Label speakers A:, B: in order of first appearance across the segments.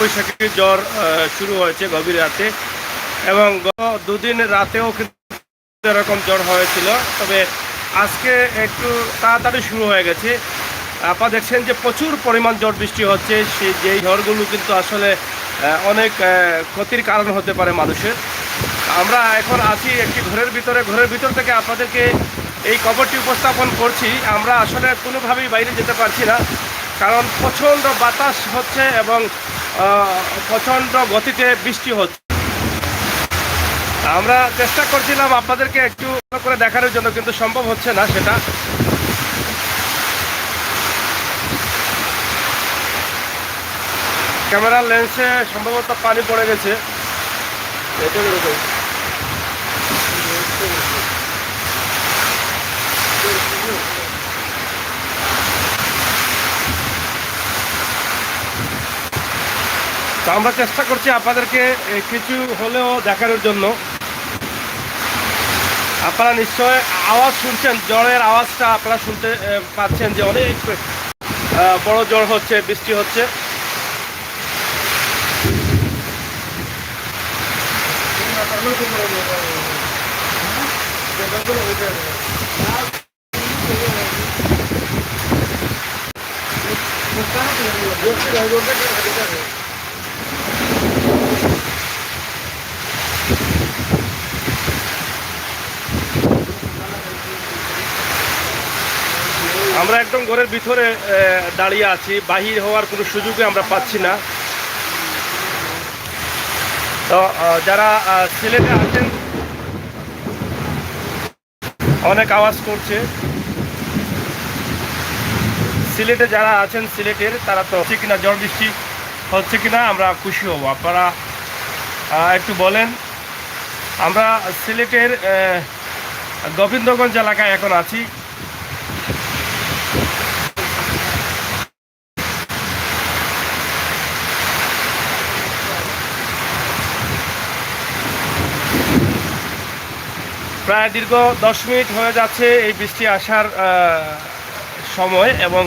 A: বৈশাখী জ্বর শুরু হয়েছে গভীর রাতে, এবং গত দুদিন রাতেও কিন্তু এরকম জ্বর হয়েছিল। তবে আজকে একটু তাড়াতাড়ি শুরু হয়ে গেছে। আপনারা দেখছেন যে প্রচুর পরিমাণ ঝড় বৃষ্টি হচ্ছে। যেই ঝড়গুলো কিন্তু আসলে অনেক ক্ষতির কারণ হতে পারে মানুষের। আমরা এখন আছি একটি ঘরের ভিতর থেকে আপনাদেরকে এই খবরটি উপস্থাপন করছি। আমরা আসলে কোনোভাবেই বাইরে যেতে পারছি না, কারণ প্রচণ্ড বাতাস হচ্ছে এবং প্রচণ্ড গতিতে বৃষ্টি হচ্ছে। আমরা চেষ্টা করছিলাম আপনাদেরকে একটু করে দেখানোর জন্য, কিন্তু সম্ভব হচ্ছে না সেটা। ক্যামেরার লেন্সে সম্ভবত পানি পড়ে গেছে। তো আমরা চেষ্টা করছি আপনাদেরকে কিছু হলেও দেখানোর জন্য। আপনারা নিশ্চয় আওয়াজ শুনছেন, ঝড়ের আওয়াজটা আপনারা শুনতে পাচ্ছেন যে অনেক বড় ঝড় হচ্ছে, বৃষ্টি হচ্ছে। আমরা একদম ঘরের ভিতরে দাঁড়িয়ে আছি, বাহির হওয়ার কোনো সুযোগই আমরা পাচ্ছি না। তো যারা সিলেটে আছেন, অনেক আওয়াজ করছে। সিলেটে যারা আছেন, সিলেটের তারা তো হচ্ছে কিনা, ঝড় বৃষ্টি হচ্ছে কিনা আমরা খুশি হব। আপনারা একটু বলেন। আমরা সিলেটের গোবিন্দগঞ্জ এলাকায় এখন আছি। প্রায় দীর্ঘ 10 মিনিট হয়ে যাচ্ছে এই বৃষ্টি আসার সময়, এবং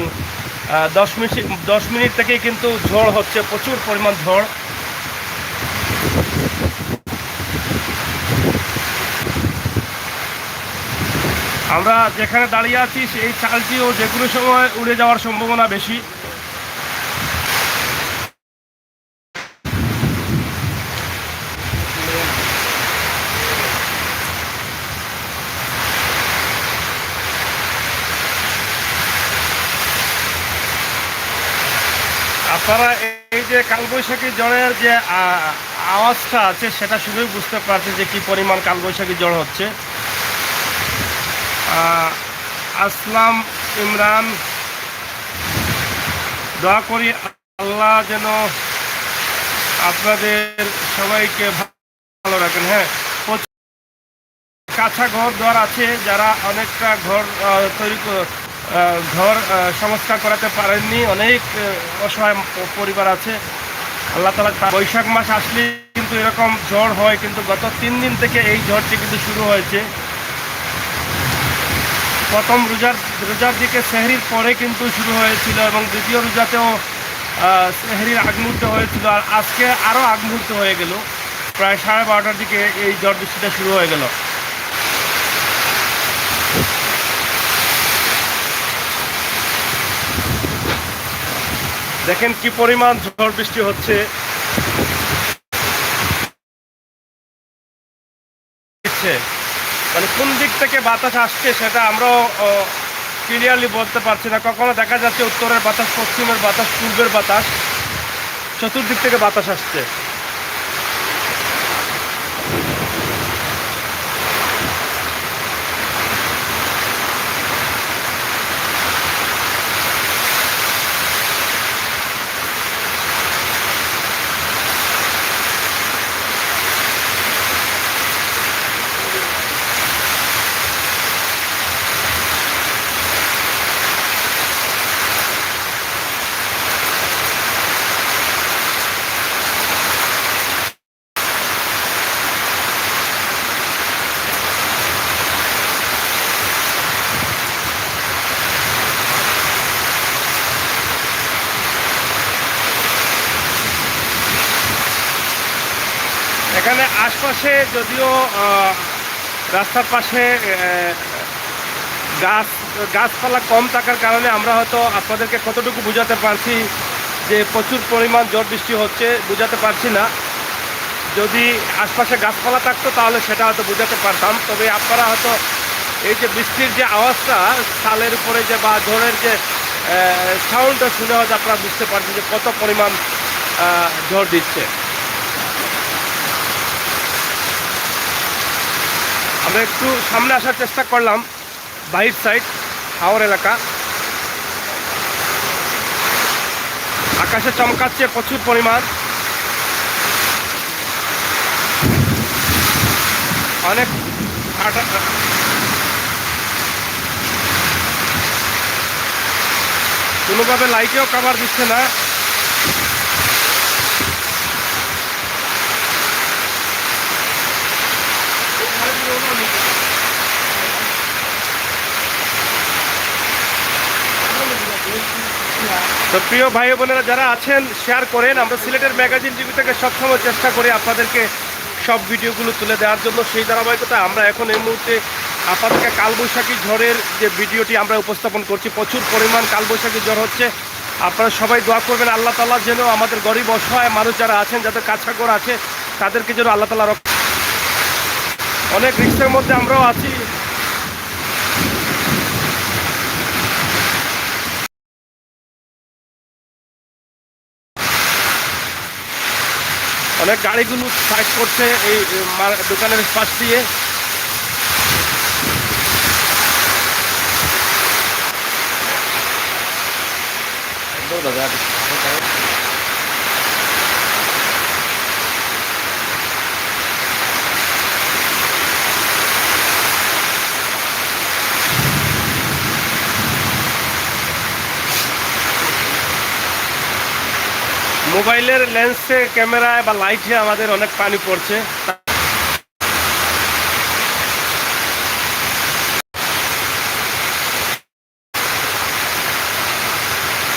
A: 10 মিনিট থেকেই কিন্তু ঝড় হচ্ছে, প্রচুর পরিমাণ ঝড়। আমরা যেখানে দাঁড়িয়ে আছি সেই চালটিও যে কোনো সময় উড়ে যাওয়ার সম্ভাবনা বেশি। আপনারা এই যে কালবৈশাখী ঝড়ের যে আওয়াজটা আছে সেটা শুনেই বুঝতে পারছেন যে কি পরিমাণ কালবৈশাখী ঝড় হচ্ছে। আসলাম ইমরান, দোয়া করি আল্লাহ যেন আপনাদের সবাইকে ভালো রাখেন। হ্যাঁ, কাঁচা ঘর দ্বার আছে, যারা অনেকটা ঘর সংস্কার করাতে পারেননি, অনেক অসহায় পরিবার আছে। আল্লাহ তাআলা, বৈশাখ মাস আসলে কিন্তু এরকম ঝড় হয়, কিন্তু গত 3 দিন থেকে এই ঝড়টি কিন্তু শুরু হয়েছে। প্রথম রোজার দিকে সেহরির পরে কিন্তু শুরু হয়েছিল, এবং দ্বিতীয় রোজাতেও সেহরির আগ মুহূর্তে হয়েছিল, আর আজকে আরও আগ মুহূর্তে হয়ে গেল। প্রায় 12:30টার দিকে এই ঝড় বৃষ্টিটা শুরু হয়ে গেল। দেখেন কি পরিমাণ ঝড় বৃষ্টি হচ্ছে। মানে কোন দিক থেকে বাতাস আসছে সেটা আমরাও ক্লিয়ারলি বলতে পারছি না। কখনো দেখা যাচ্ছে উত্তরের বাতাস, পশ্চিমের বাতাস, পূর্বের বাতাস, চতুর্দিক থেকে বাতাস আসছে। এখানে আশপাশে যদিও রাস্তার পাশে গাছপালা কম থাকার কারণে আমরা হয়তো আপনাদেরকে কতটুকু বোঝাতে পারছি যে প্রচুর পরিমাণ ঝড় বৃষ্টি হচ্ছে বোঝাতে পারছি না। যদি আশপাশে গাছপালা থাকতো তাহলে সেটা হয়তো বোঝাতে পারতাম। তবে আপনারা হয়তো এই যে বৃষ্টির যে আওয়াজটা ছালের উপরে যে বা ঝড়ের যে সাউন্ডটা শুনে হয়তো আপনারা বুঝতে পারছেন যে কত পরিমাণ ঝড় দিচ্ছে। আমরা একটু সামনে আসার চেষ্টা করলাম, বাহির সাইড হাওর এলাকা। আকাশে চমকাচ্ছে প্রচুর পরিমাণ, অনেক কোনোভাবে লাইটেও কাভার দিচ্ছে না। তো প্রিয় ভাই বোনেরা যারা আছেন শেয়ার করেন। আমরা সিলেটের ম্যাগাজিন টিভি থেকে সবসময় চেষ্টা করি আপনাদেরকে সব ভিডিওগুলো তুলে দেওয়ার জন্য। সেই ধারাবাহিকতা আমরা এখন এই মুহূর্তে আপনাদেরকে কালবৈশাখী ঝড়ের যে ভিডিওটি আমরা উপস্থাপন করছি। প্রচুর পরিমাণ কালবৈশাখী ঝড় হচ্ছে। আপনারা সবাই দোয়া করবেন আল্লাহ তাআলা যেন আমাদের গরিব অসহায় মানুষ যারা আছেন, যাদের কাছা ঘর আছে, তাদেরকে যেন আল্লাহ তাআলা রক্ষা। অনেক রিস্কের মধ্যে আমরাও আছি। অনেক গাড়িগুলো সাইড করছে এই দোকানের পাশ দিয়ে। মোবাইলের লেন্সে, ক্যামেরায় বা লাইটে আমাদের অনেক পানি পড়ছে।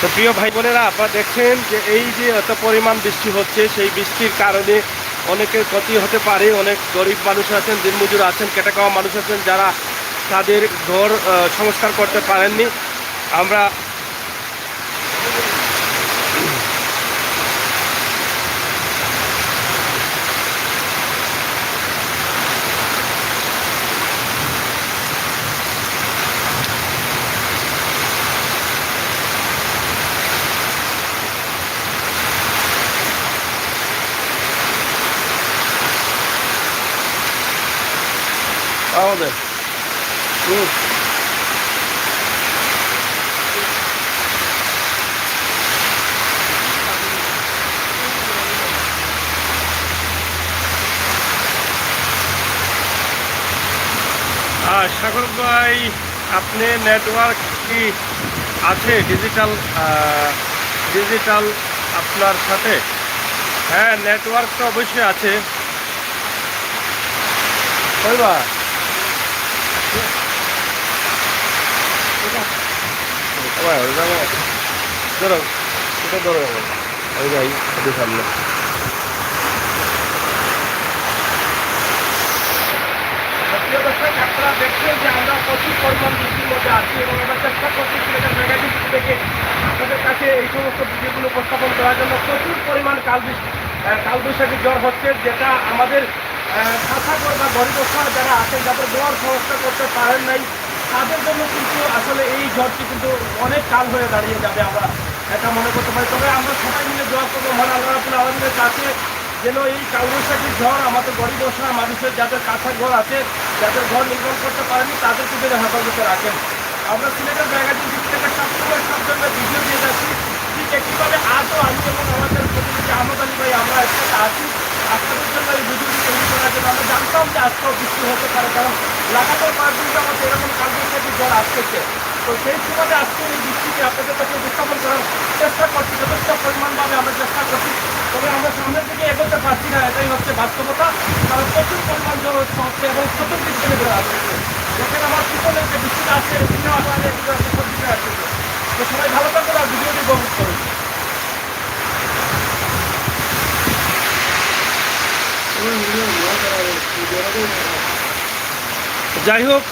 A: তো প্রিয় ভাই বোনেরা আপনারা দেখছেন যে এই যে এত পরিমাণ বৃষ্টি হচ্ছে, সেই বৃষ্টির কারণে অনেকের ক্ষতি হতে পারে। অনেক গরিব মানুষ আছেন, দিনমজুর আছেন, কেটে খাওয়া মানুষ আছেন, যারা তাদের ঘর সংস্কার করতে পারেননি। আমরা আমাদের সাগর ভাই, আপনি নেটওয়ার্ক কি আছে ডিজিটাল আপনার সাথে? হ্যাঁ, নেটওয়ার্ক তো অবশ্যই আছে। কইবা ধরো এটা ধরো ওই ভাই ওদের সামনে। আপনারা দেখছেন যে আমরা প্রচুর পরিমাণ বৃষ্টির মধ্যে আছি এবং আমরা চেষ্টা করছি সিলেটের ম্যাগাজিন থেকে আপনাদের কাছে এই সমস্ত ভিডিওগুলো উপস্থাপন করার জন্য। প্রচুর পরিমাণ কালবৈশাখী ঝড় হচ্ছে, যেটা আমাদের কাছাঘর বা গরিব অসহায় যারা আছেন, যাদের ঘর সংস্কার করতে পারেন নাই, তাদের জন্য কিন্তু আসলে এই ঝড়টি কিন্তু অনেক কাল হয়ে দাঁড়িয়ে যাবে, আমরা এটা মনে করতে পারি। তবে আমরা সবাই মিলে দোয়া করবো মহান আল্লাহ রাব্বুল আলামিনের কাছে যেন এই কালবৈশাখী ঝড় আমাদের গরিব অসহায় মানুষের যাদের কাঁচা ঘর আছে, যাদের ঘর নির্মাণ করতে পারেনি, তাদেরকে যেন হেফাজতে রাখেন। আমরা সিলেটের ম্যাগাজিন থেকে সবসময় সব ধরনের ভিডিও দিয়ে যাচ্ছি। ঠিক একইভাবে আজও আমি এবং আমাদের প্রতিনিধি আহমদ ভাই আমরা একসাথে আছি আপনাদের জন্য এই ভিডিওটি তৈরি করার জন্য। আমরা জানতাম যে আজকেও বৃষ্টি হতে পারে, কারণ লাগাতার কয়েকদিন আমাদের এরকম কালবৈশাখী ঝড় আসতেছে। তো সেই সময় আজকে এই বৃষ্টিকে আপনাদের কাছে উপস্থাপন করার চেষ্টা করছি, যথেষ্ট পরিমাণভাবে আমরা চেষ্টা করছি। তবে আমরা সামনের দিকে এগোতে পারছি না, এটাই হচ্ছে বাস্তবতা। কারণ প্রচুর পরিমাণ ঝড় হচ্ছে এবং চতুর্দিক থেকে ঝড় আসতেছে। যেখানে আমার পিছনে যে বৃষ্টিটা আসছে এগুলো আমাদের এগুলো সব দিকে আসতেছে। তো সবাই ভালো থাকবেন আর ভিডিওটি উপভোগ করুন। যাই হোক,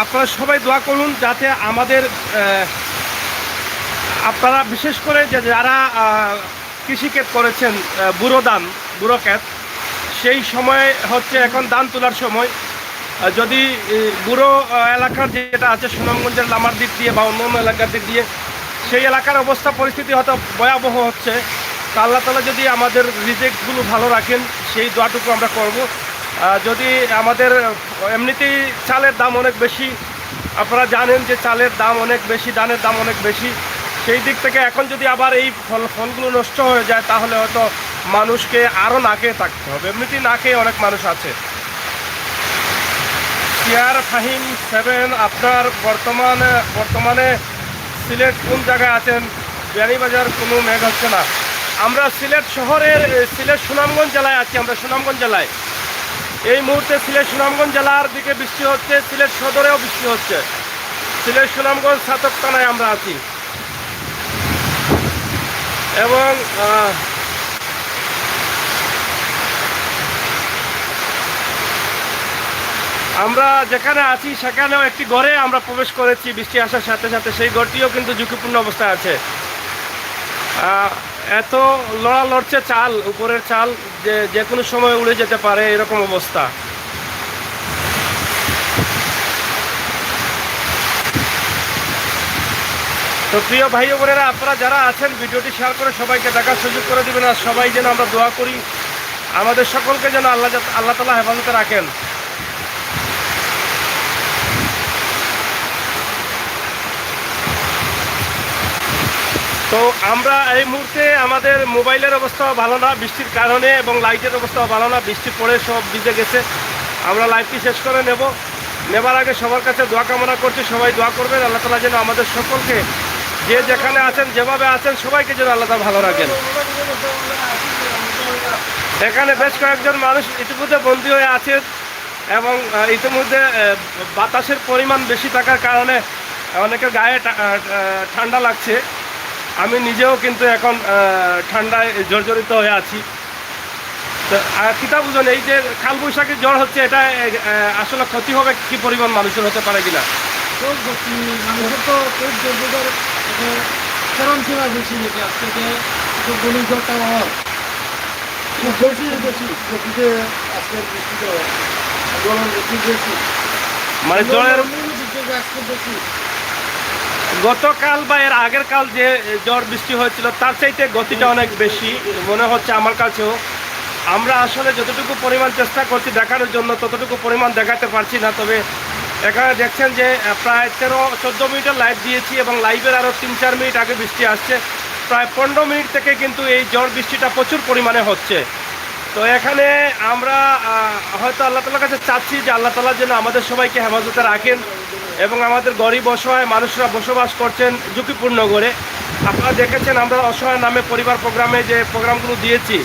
A: আপনারা সবাই দোয়া করুন যাতে আমাদের আপনারা বিশেষ করে যে যারা কৃষিক্ষেত করেছেন বুড়ো ক্ষেত, সেই সময় হচ্ছে এখন ধান তোলার সময়। যদি বুড়ো এলাকার যেটা আছে সুনামগঞ্জের লামার দিক দিয়ে বা অন্য অন্য এলাকার দিক দিয়ে, সেই এলাকার অবস্থা পরিস্থিতি হয়তো ভয়াবহ হচ্ছে। তা আল্লাহ তাআলা যদি আমাদের রিজিকগুলো ভালো রাখেন, সেই দোয়াটুকু আমরা করব। যদি আমাদের এমনিতেই চালের দাম অনেক বেশি, আপনারা জানেন যে চালের দাম অনেক বেশি, ধানের দাম অনেক বেশি। সেই দিক থেকে এখন যদি আবার এই ফলগুলো নষ্ট হয়ে যায়, তাহলে হয়তো মানুষকে আরও না খেয়ে থাকতে হবে। এমনিতেই না খেয়ে অনেক মানুষ আছে। সিয়ার ফাহিম 7, আপনার বর্তমানে সিলেট কোন জায়গায় আছেন? বিয়ানীবাজার কোনো মেঘ হচ্ছে না। আমরা সিলেট শহরের সুনামগঞ্জ জেলায় আছি। আমরা সুনামগঞ্জ জেলায় এই মুহূর্তে সিলেট সুনামগঞ্জ জেলার দিকে বৃষ্টি হচ্ছে, সিলেট সদরেও বৃষ্টি হচ্ছে। সিলেট সুনামগঞ্জ ছাতক থানায় আমরা আছি। এবং আমরা যেখানে আছি সেখানেও একটি ঘরে আমরা প্রবেশ করেছি বৃষ্টি আসার সাথে সাথে। সেই ঘরটিও কিন্তু ঝুঁকিপূর্ণ অবস্থায় আছে। এত লড়ছে চাল, উপরের চাল, যে কোনো সময় উড়ে যেতে পারে, এরকম অবস্থা। তো প্রিয় ভাই ও বোনেরা, আপনারা যারা আছেন ভিডিওটি শেয়ার করে সবাইকে দেখার সুযোগ করে দেবেন। আর সবাই যেন আমরা দোয়া করি, আমাদের সকলকে যেন আল্লাহ তাআলা হেফাজতে রাখেন। তো আমরা এই মুহূর্তে আমাদের মোবাইলের অবস্থাও ভালো না বৃষ্টির কারণে, এবং লাইটের অবস্থাও ভালো না, বৃষ্টি পড়ে সব ভিজে গেছে। আমরা লাইভটি শেষ করে নেবার আগে সবার কাছে দোয়া কামনা করছি। সবাই দোয়া করবেন আল্লাহ তাআলা যেন আমাদের সকলকে, যে যেখানে আছেন, যেভাবে আছেন, সবাইকে যেন আল্লাহ তাআলা ভালো রাখেন। এখানে বেশ কয়েকজন মানুষ ইতিমধ্যে বন্দী হয়ে আছেন, এবং ইতিমধ্যে বাতাসের পরিমাণ বেশি থাকার কারণে অনেকের গায়ে ঠান্ডা লাগছে। আমি নিজেও কিন্তু এখন ঠান্ডায় জর্জরিত হয়ে আছি। তো কিতা বুঝুন, এই যে কালবৈশাখী জ্বর হচ্ছে, এটা আসলে ক্ষতি হবে কি পরিমাণ মানুষের হতে পারে কিনা?
B: মানুষের তো খুব চরম সীমা বেশি নাকি আজকে যে গলি জ্বরটা হয় বেশি গতিতে আজকে বৃষ্টিতে গরম বেশি,
A: মানে জ্বরের
B: আজকে বেশি।
A: গতকাল বা এর আগের কাল যে জ্বর বৃষ্টি হয়েছিল, তার চাইতে গতিটা অনেক বেশি মনে হচ্ছে আমার কাছেও। আমরা আসলে যতটুকু পরিমাণ চেষ্টা করছি দেখানোর জন্য, ততটুকু পরিমাণ দেখাতে পারছি না। তবে এখানে দেখছেন যে প্রায় 13-14 মিনিটের লাইভ দিয়েছি, এবং লাইভের আরও 3-4 মিনিট আগে বৃষ্টি আসছে। প্রায় 15 মিনিট থেকে কিন্তু এই ঝড় বৃষ্টিটা প্রচুর পরিমাণে হচ্ছে। তো এখানে আমরা হয়তো আল্লাহ তাআলার কাছে চাচ্ছি যে আল্লাহ তাআলা যেন আমাদের সবাইকে হেফাজতে রাখেন, এবং আমাদের গরিব অসহায় মানুষরা বসবাস করছেন ঝুঁকিপূর্ণ করে। আপনারা দেখেছেন আমরা অসহায় নামে পরিবার প্রোগ্রামে যে প্রোগ্রামগুলো দিয়েছি,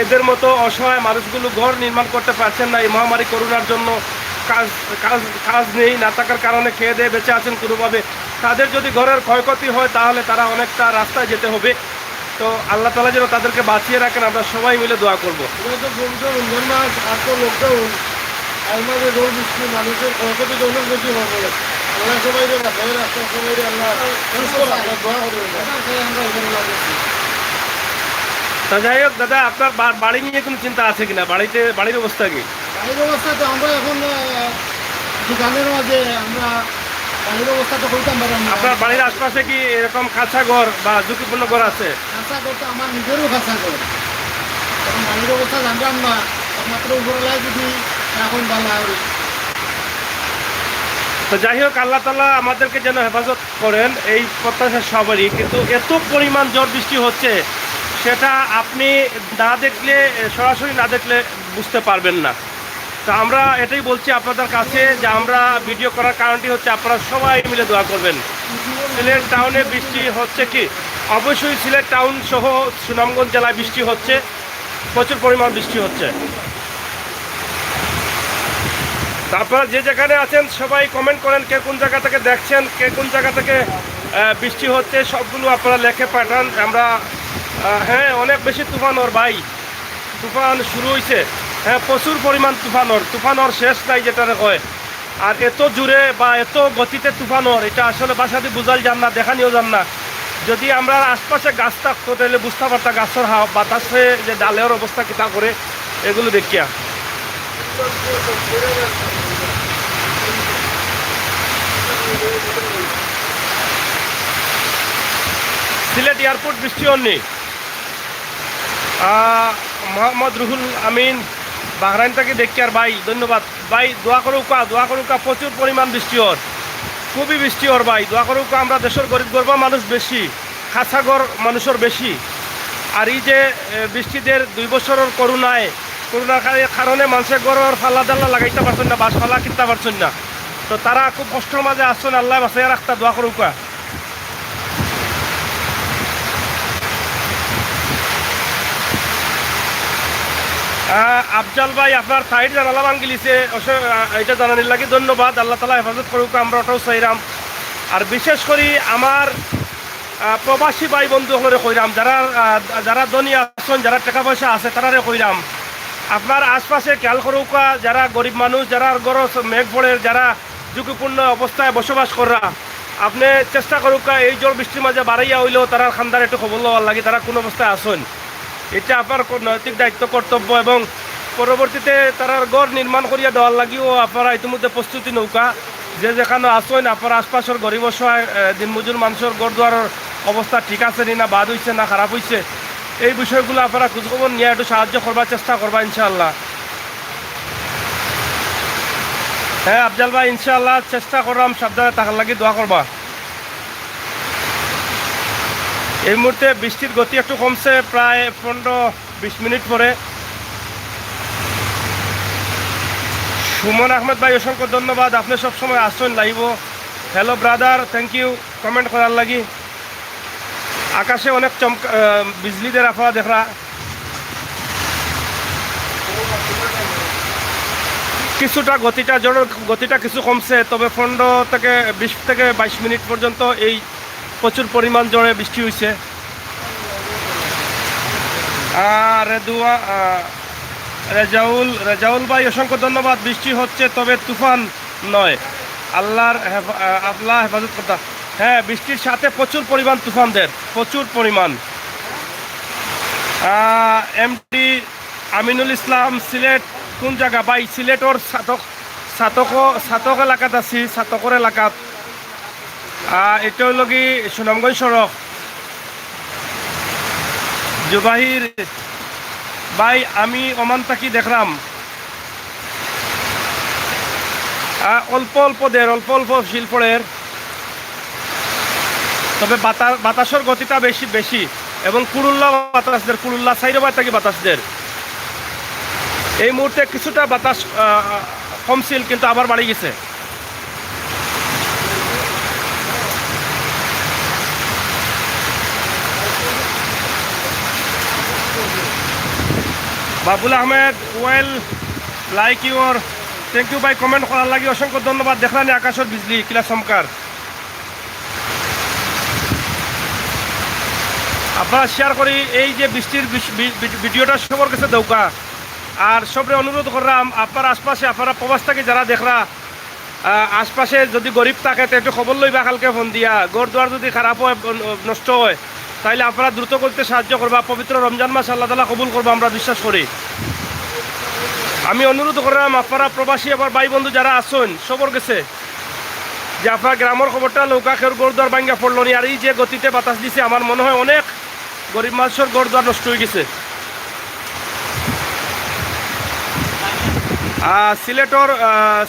A: এদের মতো অসহায় মানুষগুলো ঘর নির্মাণ করতে পারছেন না। এই মহামারী করোনার জন্য কাজ নেই, না থাকার কারণে খেয়ে দিয়ে বেঁচে আছেন কোনোভাবে। তাদের যদি ঘরের ক্ষয়ক্ষতি হয়, তাহলে তারা অনেকটা রাস্তায় যেতে হবে। তো আল্লাহ তাআলা যেন তাদেরকে বাঁচিয়ে রাখেন, আমরা সবাই মিলে দোয়া করবো।
B: মানুষের ক্ষয়ক্ষতি অনেক বেশি হবে। আল্লাহ সবাই রাস্তা সবাই
A: তা যাই হোক দাদা, আপনার বাড়ি নিয়ে কোনো চিন্তা আছে কিনা? বাড়ির অবস্থা কি?
B: বাড়ির অবস্থা তো আমরা এখন দোকানের মাঝে আমরা বাড়ির অবস্থা তো করতাম পারি না।
A: আপনার বাড়ির আশপাশে কি এরকম কাঁচা ঘর বা ঝুঁকিপূর্ণ ঘর আছে?
B: কাঁচা ঘর তো আমার নিজেরও কাঁচা ঘর, এখন বাড়ির অবস্থা জানতাম না। একমাত্র উপরবেলায় যদি এখন ভালো হয়।
A: তো যাই হোক, আল্লাহ তাআলা আমাদেরকে যেন হেফাজত করেন, এই প্রত্যাশা সবারই। কিন্তু এত পরিমাণ ঝড় বৃষ্টি হচ্ছে, সেটা আপনি না দেখলে, সরাসরি না দেখলে বুঝতে পারবেন না। তো আমরা এটাই বলছি আপনাদের কাছে যে আমরা ভিডিও করার কারণটি হচ্ছে আপনারা সবাই মিলে দোয়া করবেন। সিলেট টাউনে বৃষ্টি হচ্ছে কি? অবশ্যই সিলেট টাউন সহ সুনামগঞ্জ জেলায় বৃষ্টি হচ্ছে, প্রচুর পরিমাণ বৃষ্টি হচ্ছে। তারপরে যে যেখানে আছেন সবাই কমেন্ট করেন, কে কোন জায়গা থেকে দেখছেন, কে কোন জায়গা থেকে বৃষ্টি হচ্ছে, সবগুলো আপনারা লেখে পাঠান। আমরা হ্যাঁ, অনেক বেশি তুফান ওর ভাই, তুফান শুরু হয়েছে। হ্যাঁ, প্রচুর পরিমাণ তুফানোর শেষ নাই যেটা কয়। আর এত জোরে বা এত গতিতে তুফানোর, এটা আসলে বাসাতে বোঝাল যান না, দেখানিও যান না। যদি আমরা আশপাশে গাছ থাকতো তাহলে বুঝতে পারতাম গাছের হাওয়া বাতাসে যে ডালের অবস্থা কিতা করে এগুলো দেখিয়া। সিলেট এয়ারপোর্ট বৃষ্টি হননি। মোহাম্মদ রুহুল আমিন বাহরাইন থেকে দেখি। আর ভাই ধন্যবাদ ভাই, দোয়া করুকা প্রচুর পরিমাণ বৃষ্টি হর, খুবই বৃষ্টি হর ভাই, দোয়া করুকা। আমরা দেশের গরিব গর্বা মানুষ বেশি, খাসাগর মানুষের বেশি। আর এই যে বৃষ্টিদের 2 বছরের করোনার কারণে মানুষের গড়ের ফাল্লা দাল্লা লাগাইতে পারছেন না, বাস ফাল্লা কিনতে পারছেন না। তো তারা খুব কষ্টের মাঝে আসছেন, আল্লাহ বাঁচাইয়া রাখতা, দোয়া করুকা। আফজাল ভাই আপনার সাইড জানালা ভাঙ্গিলিছে, এটা জানানির লাগে ধন্যবাদ। আল্লাহ তালা হেফাজত করুক, আমরা ওটাও চাইরাম। আর বিশেষ করে আমার প্রবাসী ভাই বন্ধু হলে কইরাম, যারা ধনী আছেন, যারা টাকা পয়সা আছে তারারে কইরাম, আপনার আশপাশে খেয়াল করুকা, যারা গরিব মানুষ, যারা গরজ মেঘ পড়ে, যারা ঝুঁকিপূর্ণ অবস্থায় বসবাস করা, আপনি চেষ্টা করুকা এই জল বৃষ্টির মাঝে বাড়াইয়া হইলেও তারা খান্দার একটু খবর লওয়ার লাগে তারা কোন অবস্থায় আসেন। এটা আপনার নৈতিক দায়িত্ব কর্তব্য, এবং পরবর্তীতে তারার গড় নির্মাণ করিয়া দেওয়ার লাগিও আপনারা ইতিমধ্যে প্রস্তুতি নৌকা। যে যেখানে আসেন আপনার আশপাশের গরিব অসহায় দিনমজুর মানুষের গড় দুয়ারের অবস্থা ঠিক আছে না, বাদ হয়েছে না খারাপ হয়েছে, এই বিষয়গুলো আপনারা খোঁজখবর নিয়ে একটু সাহায্য করবার চেষ্টা করবা ইনশাআল্লাহ। হ্যাঁ আফজাল ভাই, ইনশাআল্লাহ চেষ্টা করলাম, সাবধানে থাকার লাগি দোয়া করবা। এই মুহূর্তে বৃষ্টির গতি একটু কমছে, প্রায় 15-20 মিনিট পরে। সুমন আহমদ ভাই অসংখ্য ধন্যবাদ, আপনি সবসময় আসছেন live. Hello brother, thank you comment করার লাগি। আকাশে অনেক বিজলিদের আফা দেখা, কিছুটা গতিটা কিছু কমছে, তবে 15-20 থেকে 22 মিনিট পর্যন্ত এই প্রচুর পরিমাণ জোরে বৃষ্টি হয়েছে। আর রেজাউল ভাই অসংখ্য ধন্যবাদ। বৃষ্টি হচ্ছে তবে তুফান নয়, আল্লাহ হেফাজত কথা। হ্যাঁ, বৃষ্টির সাথে প্রচুর পরিমাণ তুফানদের, প্রচুর পরিমাণ। এমডি আমিনুল ইসলাম, সিলেট কোন জায়গা ভাই? সিলেটর সাতক এলাকাত আছি, সাতকর এলাকাত। এটা হইল কি সুনামগঞ্জ সড়ক। জুবাহির ভাই, আমি ওমান থাকি দেখলাম অল্প অল্প শিল্পের, তবে বাতাসের গতিটা বেশি এবং কুড়ুল্লা সাইডবার থাকি বাতাসদের। এই মুহূর্তে কিছুটা বাতাস কমছিল, কিন্তু আবার বাড়ি গেছে। বাবুল আহমেদ, ওয়েল লাইক ইউর, থ্যাংক ইউ ভাই, কমেন্ট করার লাগে অসংখ্য ধন্যবাদ। দেখলানি আকাশের বিজলি কিলা চমকার। আপনারা শেয়ার করি এই যে বৃষ্টির ভিডিওটা সবার কাছে দৌকা। আর সবরে অনুরোধ করলাম, আপনার আশপাশে আপনারা প্রবাস থেকে যারা দেখরা, আশপাশে যদি গরিব থাকে তো একটু খবর লইবা, কালকে ফোন দিয়া। ঘর দুয়ার যদি খারাপ হয়, নষ্ট হয়, তাইলে আপনারা দ্রুত করতে সাহায্য করবা। পবিত্র রমজান মাস আল্লাহ তাআলা কবুল করবো, আমরা বিশ্বাস করি। আমি অনুরোধ করলাম আপনারা প্রবাসী আবার ভাই বন্ধু যারা আসেন সবর গেছে, যে আপনার গ্রামের খবরটা নৌকা খের গড়দুয়ার ভাঙ্গা পড়ল নি। আর এই যে গতিতে বাতাস দিছে, আমার মনে হয় অনেক গরিব মানুষের গড়দুয়ার নষ্ট হয়ে গেছে। সিলেটর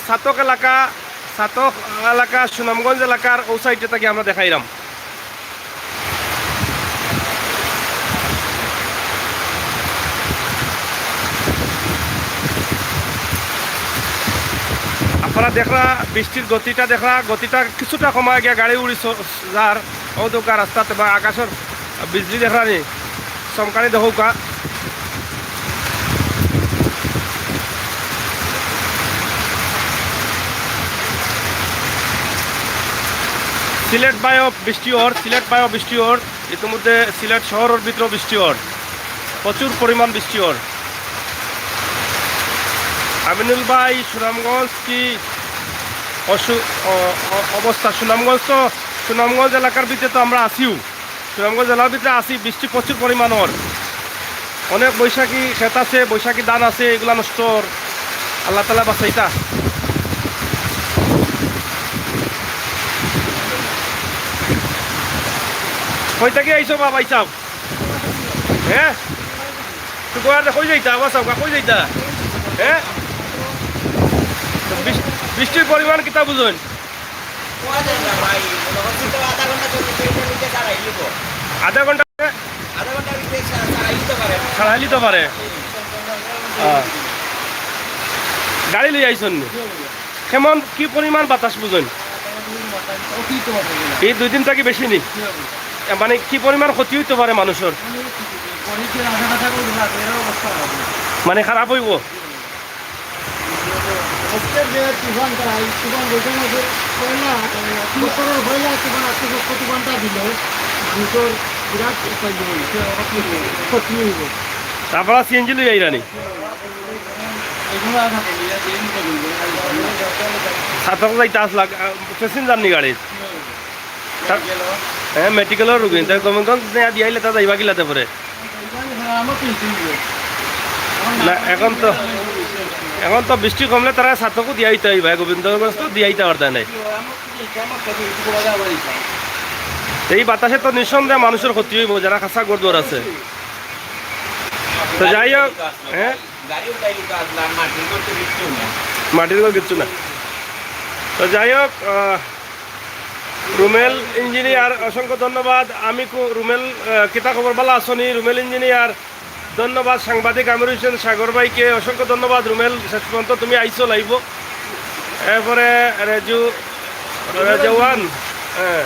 A: সাতক এলাকা সুনামগঞ্জ এলাকার ও সাইডে থেকে আমরা দেখাইলাম। আপনারা দেখরা বৃষ্টির গতিটা কিছুটা কমায় গিয়া গাড়ি উড়ি যার ও দোকা রাস্তাতে বা আকাশের বিজলি দেখরা নি চমকানি দেখৌকা। সিলেট বায়ও বৃষ্টি ওর ইতিমধ্যে সিলেট শহরের ভিতরেও বৃষ্টি ওর, প্রচুর পরিমাণ বৃষ্টি ওর। আমিনুল ভাই, সুনামগঞ্জ কি অবস্থা? সুনামগঞ্জ এলাকার ভিতরে তো আমরা আসিও, সুনামগঞ্জ জেলার ভিতরে আসি, বৃষ্টি প্রচুর পরিমাণর, অনেক বৈশাখী ক্ষেত আছে, বৈশাখী ধান আছে, এগুলা নষ্ট, আল্লাহ তালা বাঁচাইতা। কই থেকে আইসো বা পাইছাও? হ্যাঁ, তুই কই যাইতা? বাঁচাও কই যাইতা? হ্যাঁ, বৃষ্টির পরিমাণ কিতা বুঝুন? আধা ঘন্টা ছাড়াই লিতে পারে। গাড়ি লই আইসন কেমন কি পরিমাণ বাতাস বুঝুন? এই 2 দিন থাকি বেশি নি, মানে কি পরিমাণ ক্ষতি হইতে পারে মানুষের? মানে খারাপ হইব। তারপর সিএনজি লই আইরানি সাতক যাইতে আসলা প্যাসেঞ্জার নি গাড়ির। হ্যাঁ, মেডিকেলের রোগী গভর্নমেন্ট দিয়ে আইলে তা যাইবা গিলাতে পরে না। এখন তো বৃষ্টি কমলে তারা ছাত্রকও দিয়াইতে হইবা, গোবিন্দগঞ্জ তো দিয়াইতে পারতে নাই। এই বাতাসে তো নিঃসন্দেহে মানুষের ক্ষতি হইব, যারা খাসা গড়দুয়ার আছে। তো যাই হোক, হ্যাঁ, মাটির ঘর কিচ্ছু না। তো যাই হোক, রুমেল ইঞ্জিনিয়ার অসংখ্য ধন্যবাদ। আমি রুমেল কিতা খবর বালা আসনি? রুমেল ইঞ্জিনিয়ার ধন্যবাদ। সাংবাদিক আমির হোসেন সাগর ভাইকে অসংখ্য ধন্যবাদ। রুমেল শেষ পর্যন্ত তুমি আইসো লাইব। এরপরে রেজওয়ান, হ্যাঁ,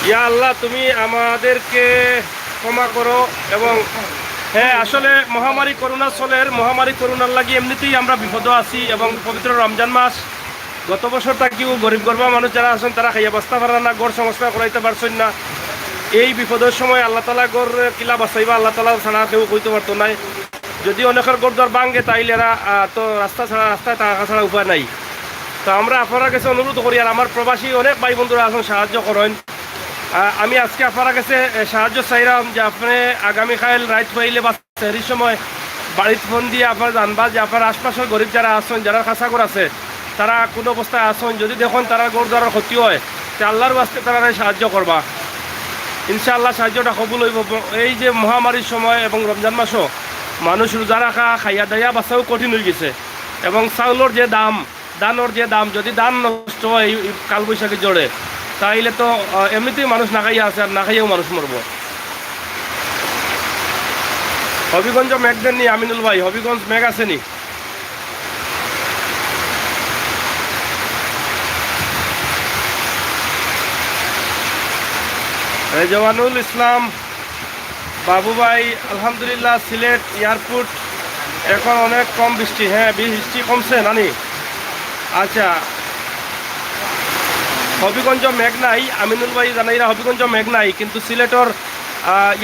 A: ইয়া আল্লাহ তুমি আমাদেরকে ক্ষমা করো। এবং হ্যাঁ, আসলে মহামারী করোনা চলের, মহামারী করোনার লাগি এমনিতেই আমরা বিপদ আছি। এবং পবিত্র রমজান মাস, গত বছর থাকিও গরিব গর্বা মানুষ যারা আছেন তারা খাইয়া বাঁচতে পারে না, গড় সংস্থা করাইতে পারছেন না। এই বিপদের সময় আল্লাহ তালা গড় কিলা বাঁচাইবা, আল্লাহ তালা ছাড়া কেউ কইতে পারতো নাই। যদি অনেকের গড় দর ভাঙ্গে তাইলে এরা তো রাস্তায় টাকা ছাড়া উপায় নাই। তো আমরা আপনার কাছে অনুরোধ করি, আর আমার প্রবাসী অনেক ভাই বন্ধুরা আছেন সাহায্য করেন। আমি আজকে আপনার কাছে সাহায্য চাইলাম যে আপনি আগামীকাল রাত পাইলে বা সেই সময় বাড়িতে ফোন দিয়ে আপনার জানবা যে আপনার আশপাশের গরিব যারা আছেন, যারা খাসা করে আছে, তারা কোন অবস্থায় আছেন। যদি দেখুন তারা গড় দ্বারা ক্ষতি হয়, তো আল্লাহর বাস্তে তারা সাহায্য করবা। ইনশাআল্লাহ সাহায্যটা কবুল হইব। এই যে মহামারীর সময় এবং রমজান মাসও মানুষ রোজা রাখা, খাইয়া দাইয়া বাঁচাও কঠিন হয়ে গেছে। এবং চাউলের যে দাম, ধানের যে দাম, যদি ধান নষ্ট হয় কালবৈশাখী জোরে, তাইলে তো এমনিতেই মানুষ না খাইয়া আছে, আর না খাইয়াও মানুষ মরব। হবিগঞ্জ মেঘ দেননি আমিনুল ভাই? হবিগঞ্জ মেঘ আসেনি? রেজওয়ানুল ইসলাম বাবু ভাই, আলহামদুলিল্লাহ সিলেট এয়ারপোর্ট এখন অনেক কম বৃষ্টি। হ্যাঁ, বৃষ্টি কমছে নানি। আচ্ছা, হবিগঞ্জ মেঘ নাই, আমিনুল ভাই জানাইরা হবিগঞ্জ মেঘ নাই, কিন্তু সিলেটর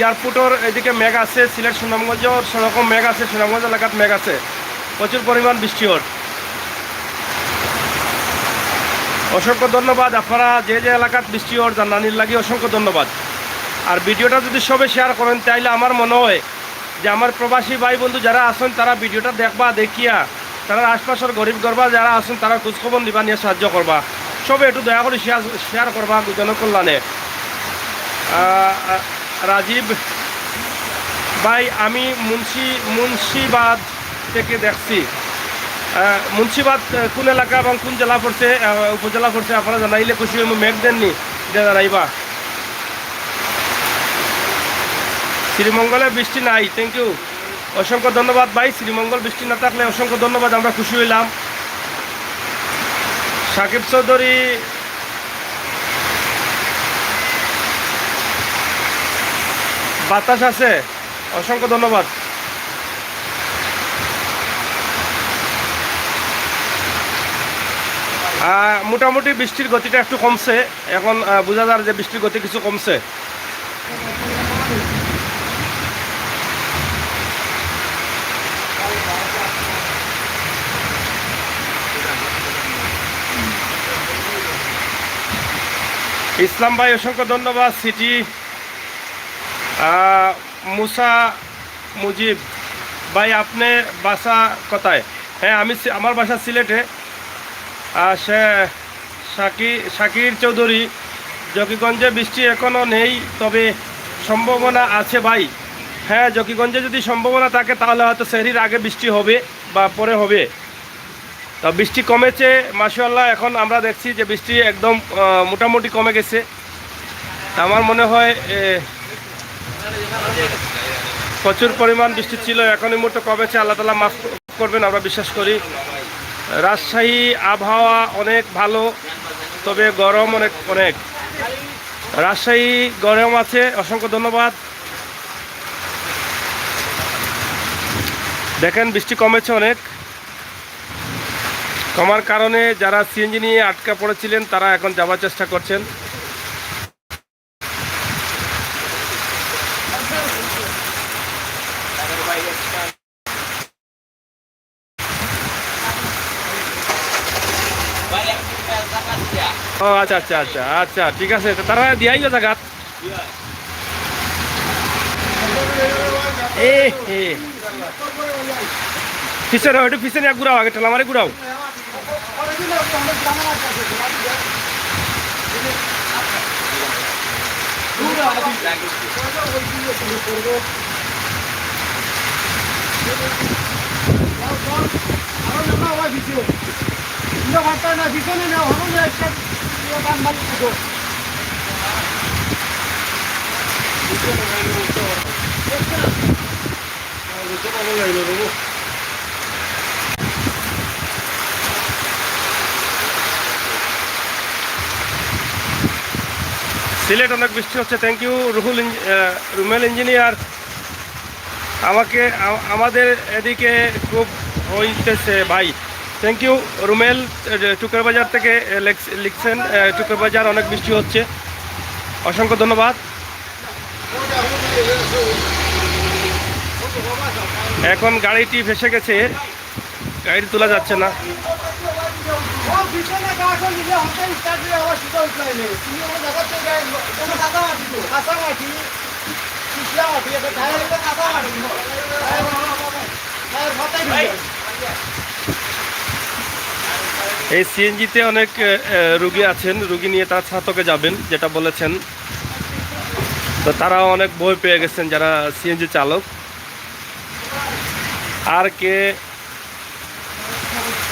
A: এয়ারপোর্টর এদিকে মেঘ আছে। সিলেট সুনামগঞ্জর সেরকম মেঘ আছে, সুনামগঞ্জ এলাকাত মেঘ আছে, প্রচুর পরিমাণ বৃষ্টি হর। অসংখ্য ধন্যবাদ আপনারা যে যে এলাকাত বৃষ্টি হর জানানির লাগি, অসংখ্য ধন্যবাদ। আর ভিডিওটা যদি সবে শেয়ার করেন তাইলে আমার মনে হয় যে আমার প্রবাসী ভাই বন্ধু যারা আছেন তারা ভিডিওটা দেখবা, দেখিয়া তারা আশপাশের গরিব গর্বা যারা আছেন তারা খোঁজখবর নিবা, নিয়ে সাহায্য করবা। সবে একটু দয়া করে শেয়ার করবা জনকল্যাণে। রাজীব ভাই, আমি মুন্সিবাদ থেকে দেখছি। মুন্সিবাদ কোন এলাকা এবং কোন জেলা পড়ছে, উপজেলা পড়ছে আপনারা জানাইলে খুশি হইব। মেঘ দেননি জানাইবা। শ্রীমঙ্গলে বৃষ্টি নাই, থ্যাংক ইউ, অসংখ্য ধন্যবাদ ভাই। শ্রীমঙ্গল বৃষ্টি না থাকলে অসংখ্য ধন্যবাদ, আমরা খুশি হইলাম। সাকিব চৌধুরী, বাতাস আছে, অসংখ্য ধন্যবাদ। মোটামুটি বৃষ্টির গতিটা একটু কমছে, এখন বোঝা যায় যে বৃষ্টির গতি কিছু কমছে। ইসলাম ভাই অসংখ্য ধন্যবাদ। সিটি মুসা মুজিব ভাই, আপনি বাসা কোথায়? হ্যাঁ, আমার বাসা সিলেটে। সে শাকির চৌধুরী, জকিগঞ্জে বৃষ্টি এখনও নেই, তবে সম্ভাবনা আছে ভাই। হ্যাঁ, জকিগঞ্জে যদি সম্ভাবনা থাকে তাহলে হয়তো সেহরির আগে বৃষ্টি হবে বা পরে হবে। তা বৃষ্টি কমেছে মাশাআল্লাহ। এখন আমরা দেখছি যে বৃষ্টি একদম মোটামুটি কমে গেছে। আমার মনে হয় প্রচুর পরিমাণ বৃষ্টি ছিল, এখন এই মুহূর্তে কমেছে। আল্লাহ তাআলা মাফ করবেন, আমরা বিশ্বাস করি। রাজশাহী আবহাওয়া অনেক ভালো, তবে গরম অনেক অনেক। রাজশাহী গরম আছে, অসংখ্য ধন্যবাদ। দেখেন বৃষ্টি কমেছে অনেক। কমার কারণে যারা সিএনজি নিয়ে আটকা পড়েছিলেন তারা এখন যাওয়ার চেষ্টা করছেন। ও আচ্ছা আচ্ছা আচ্ছা আচ্ছা, ঠিক আছে, তারা দিয়াই গো জায়গা। পিছনে ওইটু পিছনে ঘুরাও, আগে ঠেলা মারে ঘুরাও। সিলেট অনেক বৃষ্টি হচ্ছে। Thank you Rumel engineer. আমাদের এদিকে খুব হইতেছে ভাই। থ্যাংক ইউ রুমেল, টুকের বাজার থেকে লিখছেন। টুকের বাজার অনেক বৃষ্টি হচ্ছে, অসংখ্য ধন্যবাদ। এখন গাড়িটি ভেসে গেছে, গাড়িটি তোলা যাচ্ছে না। এই সিএনজিতে অনেক রুগী আছেন, রুগী নিয়ে তার ছাতকে যাবেন যেটা বলেছেন। তো তারাও অনেক ভয় পেয়ে গেছেন যারা সিএনজি চালক। আর কে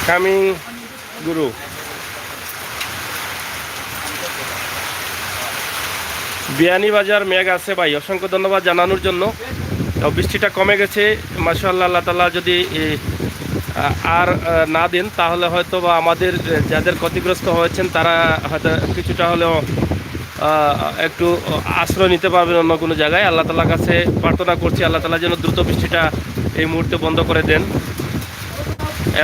A: কামিং গুরু, বিয়ানীবাজার মেঘ আছে ভাই, অসংখ্য ধন্যবাদ জানানোর জন্য। তো বৃষ্টিটা কমে গেছে মাশাআল্লাহ। আল্লাহ তাআলা যদি আর না দেন তাহলে হয়তো বা আমাদের যাদের ক্ষতিগ্রস্ত হয়েছেন তারা হয়তো কিছুটা হলেও একটু আশ্রয় নিতে পারবেন অন্য কোনো জায়গায়। আল্লাহ তাআলার কাছে প্রার্থনা করছি আল্লাহ তাআলা যেন দ্রুত বৃষ্টিটা এই মুহূর্তে বন্ধ করে দেন।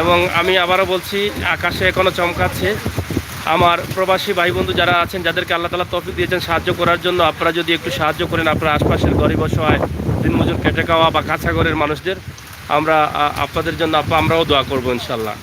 A: এবং আমি আবারও বলছি, আকাশে এখনও চমকাচ্ছে। আমার প্রবাসী ভাই বন্ধু যারা আছেন, যাদেরকে আল্লাহ তাআলা তৌফিক দিয়েছেন সাহায্য করার জন্য, আপনারা যদি একটু সাহায্য করেন আপনার আশপাশের গরিব অসহায় দিনমজুর খেটে খাওয়া বা কাঁচা ঘরের মানুষদের, আমরা আপনাদের জন্য আমরাও দোয়া করবো ইনশাল্লাহ।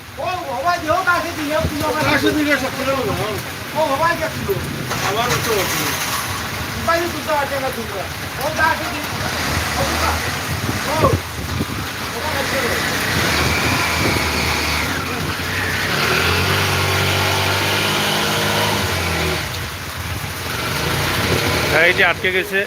A: গাড়িটি আটকে গেছে।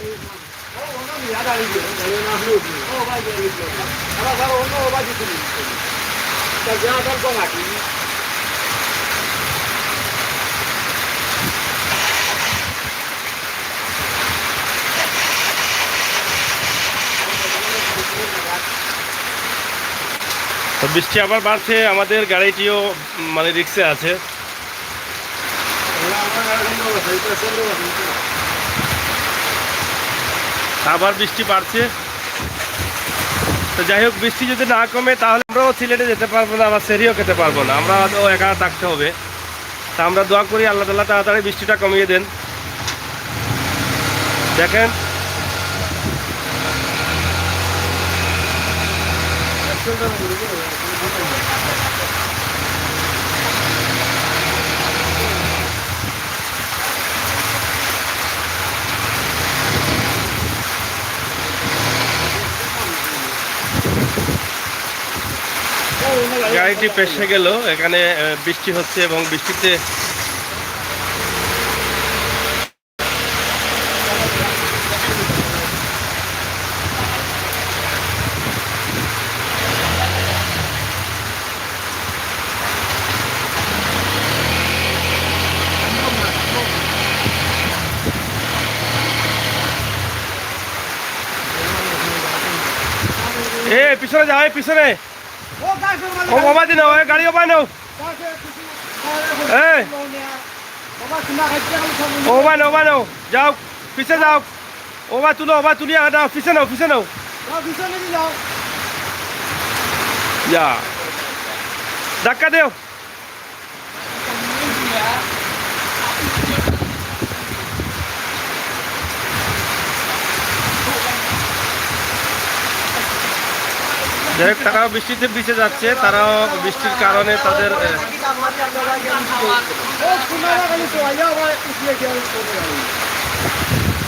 A: তো বৃষ্টি আবার বাড়ছে, আমাদের গাড়িটিও মানে রিক্সে আছে। আবার বৃষ্টি বাড়ছে। তো যাই হোক, বৃষ্টি যদি না কমে তাহলে আমরাও সিলেটে যেতে পারবো না, আবার সেরিও খেতে পারবো না, আমরা একা থাকতে হবে। তা আমরা দোয়া করি আল্লাহ তাআলা তাড়াতাড়ি বৃষ্টিটা কমিয়ে দেন। দেখেন গাড়িটি পেছে গেল, এখানে বৃষ্টি হচ্ছে এবং বৃষ্টিতে পিছনে যাও, পিছনে ওবা দি নাও, গাড়ি ওবা নাও, ওবা নাও, যাও পিছে যাও, ওবা তুলো, ওবা তুলিয়া দাও, পিছে নাও, পিছে নাও, যা ধাক্কা দেও। যাই হোক, তারাও বৃষ্টিতে ভিজে যাচ্ছে, তারাও বৃষ্টির কারণে তাদের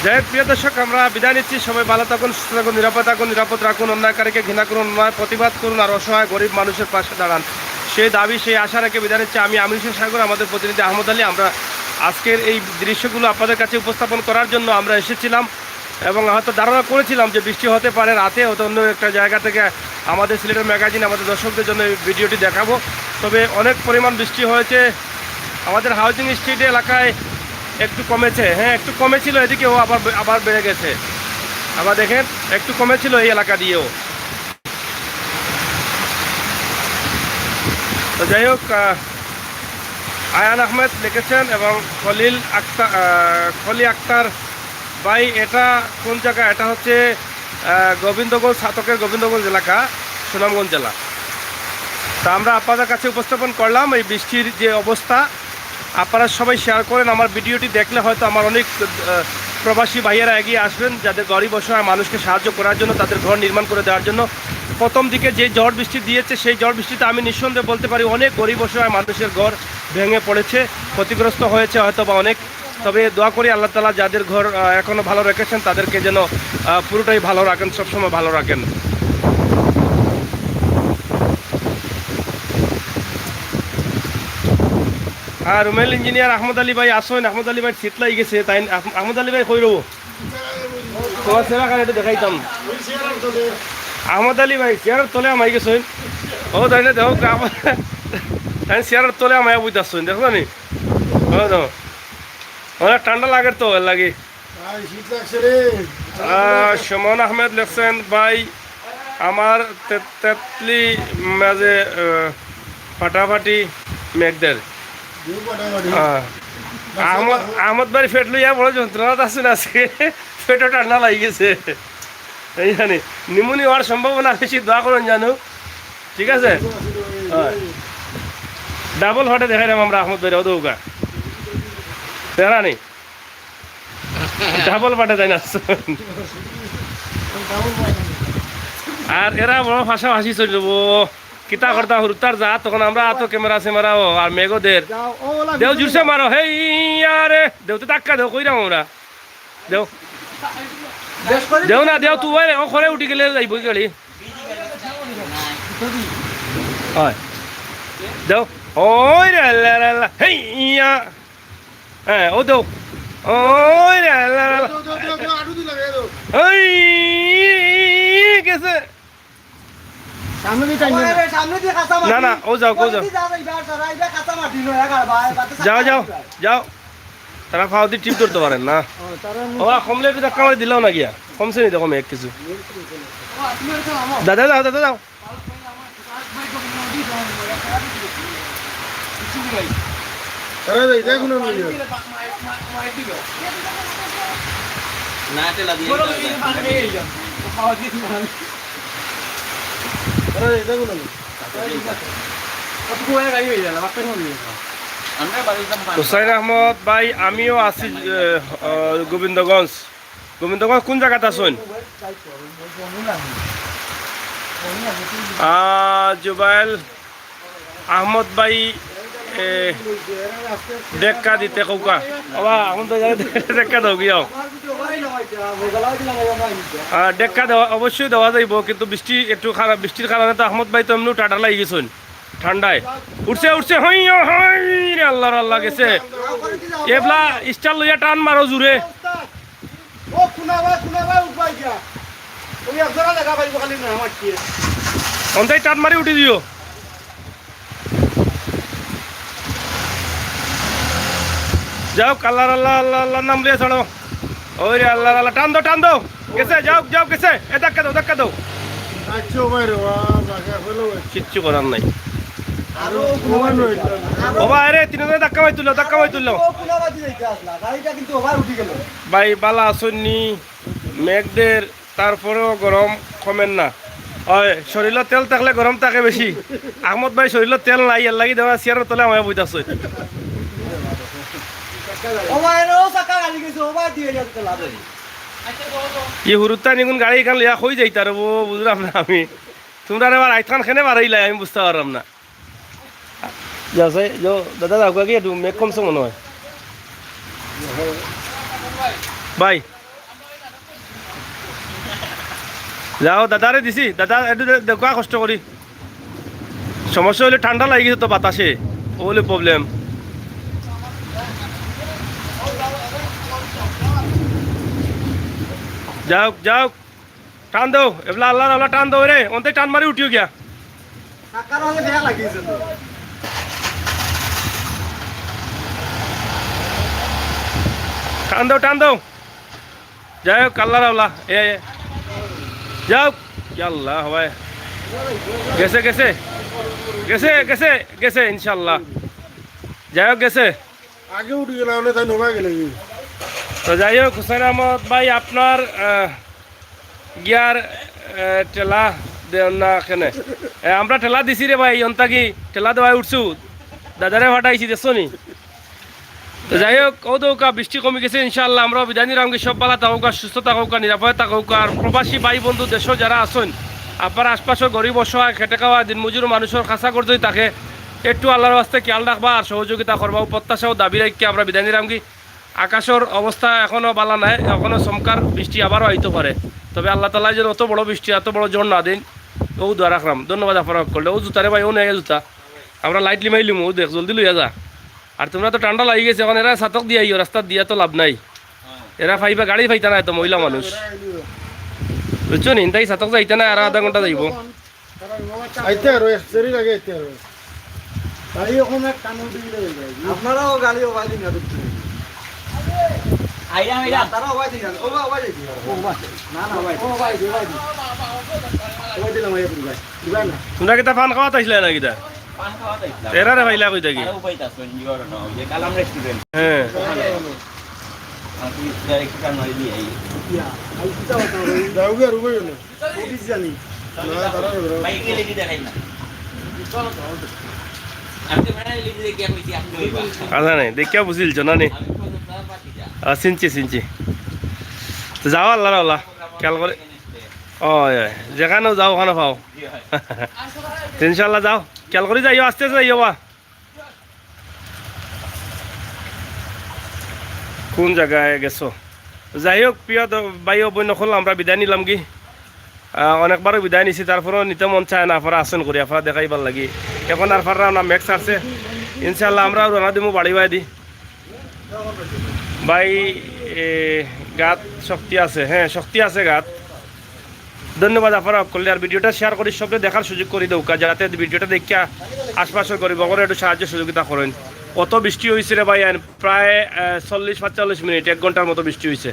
A: যাই হোক। প্রিয় দর্শক, আমরা বিদায় নিচ্ছি। সবাই ভালো থাকুন, সুস্থ থাকুন, নিরাপদ রাখুন, অন্যায়কারীকে ঘৃণা করুন, অন্যায় প্রতিবাদ করুন, আর অসহায় গরিব মানুষের পাশে দাঁড়ান, সেই দাবি সেই আশা রেখে বিদায় নিচ্ছি। আমি আমির সাগর, আমাদের প্রতিনিধি আহমদ আলী। আমরা আজকের এই দৃশ্যগুলো আপনাদের কাছে উপস্থাপন করার জন্য আমরা এসেছিলাম এবং হয়তো ধারণা করেছিলাম যে বৃষ্টি হতে পারে, রাতে হয়তো অন্য একটা জায়গা থেকে আমাদের সিলেটের ম্যাগাজিন আমাদের দর্শকদের জন্য এই ভিডিওটি দেখাবো। তবে অনেক পরিমাণ বৃষ্টি হয়েছে আমাদের হাউজিং স্ট্রিট এলাকায়, একটু কমেছে, হ্যাঁ একটু কমেছিল, এদিকেও আবার বেড়ে গেছে। আবার দেখেন একটু কমেছিল এই এলাকা দিয়েও। তো যাই হোক, আয়ান আহমেদ লিখেছেন এবং খলি আক্তার ভাই, এটা কোন জায়গা? এটা হচ্ছে গোবিন্দগঞ্জ, ছাতকের গোবিন্দগঞ্জ এলাকা, সুনামগঞ্জ জেলা। তা আমরা আপনাদের কাছে উপস্থাপন করলাম এই বৃষ্টির যে অবস্থা। আপনারা সবাই শেয়ার করেন, আমার ভিডিওটি দেখলে হয়তো আমার অনেক প্রবাসী ভাইয়েরা এগিয়ে আসবেন, যাদের গরিব অসহায় মানুষকে সাহায্য করার জন্য, তাদের ঘর নির্মাণ করে দেওয়ার জন্য। প্রথম দিকে যে ঝড় বৃষ্টি দিয়েছে, সেই ঝড় বৃষ্টিতে আমি নিঃসন্দেহে বলতে পারি অনেক গরিব অসহায় মানুষের ঘর ভেঙে পড়েছে, ক্ষতিগ্রস্ত হয়েছে হয়তো বা অনেক। তবে দোয়া করি আল্লাহ তাআলা যাদের ঘর এখনও ভালো রেখেছেন তাদেরকে যেন পুরোটাই ভালো রাখেন, সবসময় ভালো রাখেন। আর রুমেল ইঞ্জিনিয়ার আহমদ আলী ভাই আসেন, আহমদ আলী ভাই শীত লাগি গেছে, তাই আহমদ আলী ভাই কই রবো তোমার সেবা কার এটা দেখাইতাম। আহমদ আলী ভাই চেয়ারের তলে আমাই গেছেন, ও তাই না দেখো তাই চেয়ারের তলে আমায় বুঝতে আসছেন, দেখো নি অনেক ঠান্ডা লাগে তো লাগে। সুমন আহমেদ লিখছেন, ভাই আমার তেতলি মাঝে ফাটাফাটি মেঘদের। আহমদ ভাই ফেট লইয়া বড় যন্ত্রণা আছে না, আজকে পেটও ঠান্ডা লাগি গেছে, এই জানি নিমুনি হওয়ার সম্ভাবনা বেশি, দোয়া করুন জানো, ঠিক আছে। ডাবল হটে দেখাইলাম আমরা আহমদ ভাই দৌকা দেখা নেই, ডাবল পাটে তাই না। আর এরা বড় ভাষা ভাষি চলে যাবো, কিতা করতা হুরতার যা, তখন আমরা তো ক্যামেরা সেমারাও আর মেঘোদের দেও জুরসে মারো, হেই আরে দেও তো টাক্কা দেও, কইরাম আমরা দেও দেও না দেও, তুই ও ঘরে উঠি গেলে যাইব গাড়ি, হয় দেও ওই রে হেই হ্যাঁ ও দেও ওই রে গেছে না না, ও যাও ও যাও যাও যাও যাও, তারা খাওয়া দিয়ে টিপ করতে পারেন না, ওরা কমলে একটু ধাক্কা মারি দিলেও না গিয়া, কমছে নি দেখো এক কিছু। দাদা যাও দাদা যাও, হুসাইন আহমদ ভাই, আমিও আছি গোবিন্দগঞ্জ। গোবিন্দগঞ্জ কোন জায়গাতে আছেন? জুবাইল আহমদ ভাই ডেক্কা দিতে কৌকা বাবা এখন তো ডেক্কা দাও গিয়ে ডেক্কা দেওয়া অবশ্যই দেওয়া যাইব, কিন্তু বৃষ্টি একটু খারাপ, বৃষ্টির কারণে তো আহমদ ভাই তো এমনি টাটা লাগি গেছেন ঠান্ডায়। উঠছে উঠছে হই হই রে আল্লাহর আল্লাহ গেছে এবলা স্টার লইয়া টান মারো জুড়ে। অন্তাই টান মারি উঠি দিও। যাও আল্লাহ আল্লাহ আল্লাহ আল্লাহর নাম লিয়ে ছাড়ো। ওই রে আল্লাহ আল্লাহ টান দাও টান দাও গেছে যাও যাও গেছে এ ধাক্কা দাও ধাক্কা দাও। কিচ্ছু করার নাই বাবা, আরে তিনজনে ধাক্কা মাই তুললো ধাক্কা মাই তুললো ভাই বালা আসন্নি মেঘদের, তারপরেও গরম কমেন না। ওই শরীরের তেল থাকলে গরম থাকে বেশি। আহমদ ভাই শরীরের তেল নাই, এর লাগি দেওয়া চেয়ারের তলে আমায় বইতাছে। ই হুরুত্তা নিগুন গাড়ি এখান লিয়া হয়ে যাই তার বুঝলাম না আমি। তোমরা এবার আইথান খেনে বাড়াইলাই আমি বুঝতে পারলাম না। দাদা যাও কি একটু মেঘ কমছে মনে হয় ভাই। যাও দাদারে দিছি, দাদা একটু দেখা কষ্ট করি। সমস্যা হলে ঠান্ডা লাগি গেছে তো বাতাসে, ও হলে প্রবলেম। যাও যাও টান দাও এবলা আল্লাহ আল্লাহ টান দাও রে, অন্তে টান মারি উঠিও গিয়া। টান দাও টান দাও যাই হোক আল্লাহর আল্লাহ এ যাও আল্লাহ ভাই গেছে গেছে গেছে গেছে গেছে ইনশাল্লাহ। যাই হোক গেছে
B: আগে উঠে গেলে তাই নোমা গেলে।
A: তো যাই হোক হুসাইন আহমদ ভাই আপনার গিয়ার ঠেলা দেন না কেনে আমরা ঠেলা দিছি রে ভাই, অন্তা কি ঠেলা দেওয়াই উঠছু দাদারে ফাটাইছি দেখছো নি। তো যাই হোক ও দৌকা বৃষ্টি কমে গেছে ইনশাল্লাহ। আমরা বিদায় নিলাম, সব ভালো থাকুক, সুস্থ থাকুক, নিরাপদে থাকুক। আর প্রবাসী ভাই বন্ধু দেশও যারা আছেন আপনার আশপাশের গরিব অসহায় খেটে খাওয়া দিনমজুর মানুষের খাসা করতেই তাকে একটু আল্লাহর বাস্তে খেয়াল রাখবা আর সহযোগিতা করবা। প্রত্যাশা ও দাবি রাখি আমরা বিদায় নিলাম। কি আকাশের অবস্থা এখনও বালা নাই, এখনও চমকার বৃষ্টি আবারও আইতে পারে। তবে আল্লাহ তালা যেন অত বড় বৃষ্টি এত বড় জ্বর না দিন, ও দোয়া রাখলাম। ধন্যবাদ আপনার করলে। ও জুতারে ভাই ও নেই জুতা আমরা লাইটলি মাইলিম, ও দেখ জলদি লইয়া যা। আর তোমরা তো ঠান্ডা লাগি গেছে, এখন এরা ছাতক দিয়ে আইও, রাস্তা দিয়া তো লাভ নাই। এরা ফাইবা গাড়ি ফাইতা না, এত মহিলা মানুষ বুঝছো নি, তাই ছাতক যাইতে না, আর আধা ঘন্টা যাইব।
B: আপনারাও গাড়ি ওভার দিন
A: তোমরা কিতা পান খাওয়া তাইছিলে না কিতা এরা রে ভাইলা কই থাকি হ্যাঁ আচ্ছা নাই দেখিয়া বুঝিলছ না নি চিনছি চিনছি যাও আল্লাহ আল্লাহ খেয়াল করে ও যেখানেও যাও ওখানে পাও ইনশাল্লাহ যাও খেয়াল করে যাইও আস্তে আস্তে যাইও বা কোন জায়গায় গেছো যাই হোক প্রিয় ভাই বই নকল আমরা বিদায় নিলাম কি অনেকবারও বিদায় নিছি তারপরেও নিতে মন চায় না আপনারা আসন করি আপনারা দেখাইবার লাগি এখন আর ফারা না ম্যাক্স আসছে ইনশাল্লাহ আমরা রানা দিমু বাড়ি বাই দি ভাই গাত শক্তি আছে হ্যাঁ শক্তি আছে গাত ধন্যবাদ আপনারা করলে আর ভিডিওটা শেয়ার করি সবকে দেখার সুযোগ করে দেও যাতে ভিডিওটা দেখিয়া আশপাশে করি বগরে একটু সাহায্য সহযোগিতা করেন কত বৃষ্টি হয়েছে রে ভাই প্রায় 40-45 মিনিট 1 ঘন্টার মতো বৃষ্টি হয়েছে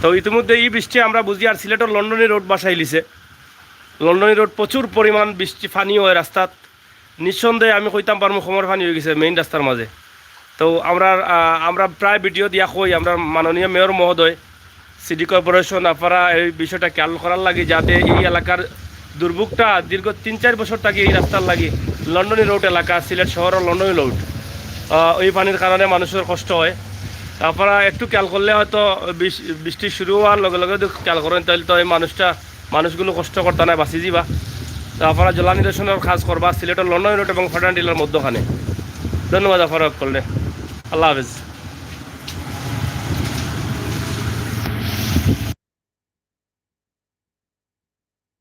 A: তো ইতিমধ্যে এই বৃষ্টি আমরা বুঝি আর সিলেটের লন্ডনী রোড বাসায় লিছে লন্ডনী রোড প্রচুর পরিমাণ বৃষ্টি পানি হয় রাস্তাত নিঃসন্দেহে আমি কইতাম পারমু সমর পানি হয়ে গেছে মেইন রাস্তার মাঝে তো আমরা প্রায় ভিডিও দিয়া কই আমরা মাননীয় মেয়র মহোদয় সিটি কর্পোরেশন আপনারা এই বিষয়টা খেয়াল করার লাগে যাতে এই এলাকার দুর্ভোগটা দীর্ঘ 3-4 বছর থেকে এই রাস্তার লাগে লন্ডনী রোড এলাকা সিলেট শহরের লন্ডনী রোড ওই পানির কারণে মানুষের কষ্ট হয় আপনারা একটু খেয়াল করলে হয়তো বৃষ্টি শুরু হওয়ার লগে লগে যদি খেয়াল করেন তাহলে তো এই মানুষগুলো কষ্ট করতে না বাঁচি যাবা তো আপনারা জলা নিরসনের কাজ করবা সিলেটের লন্ডন রোড এবং ফটান ডিলার মধ্যখানে ধন্যবাদ ফরক করলে। আল্লাহ হাফিজ।